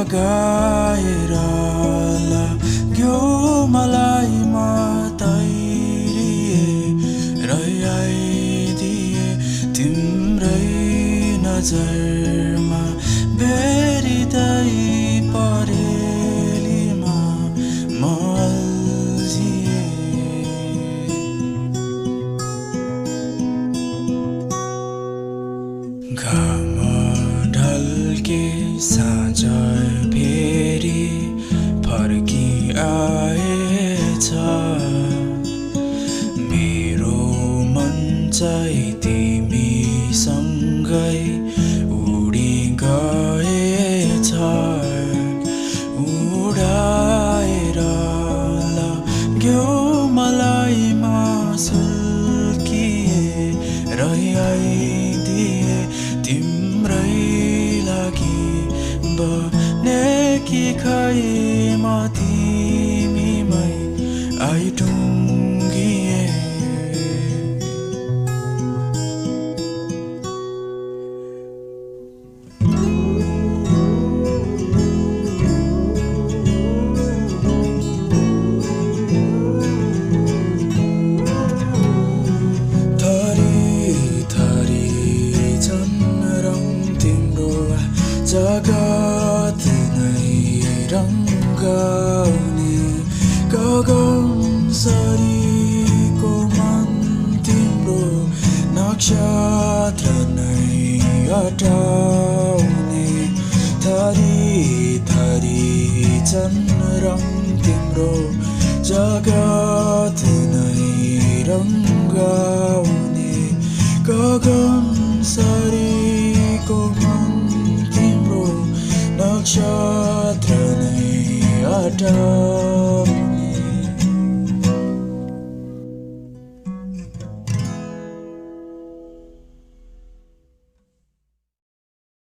लगाएर लाग्यो मलाई तैरिए र आइदिए तिम्रै नजरमा बेरिँदै परेलीमा म अल्झिए। घाम ढल्के साँझ फेरि फर्की आएछ मेरो मन चाहिँ तिमीसँगै उडी गएछ उडाएर लाग्यो मलाई सुल्किए र आइदिए तिम्रै लागि बनेकी खै म तिमीमै आइटुङ्गिए। जगत नै रङ्गाउने गगन सरीको मन तिम्रो नक्षत्र नै हटाउने थरी थरी चन्द्रम तिम्रो जगत नै रङ्गाउने गगन सरीको मन नक्षत्र नै हटाउने।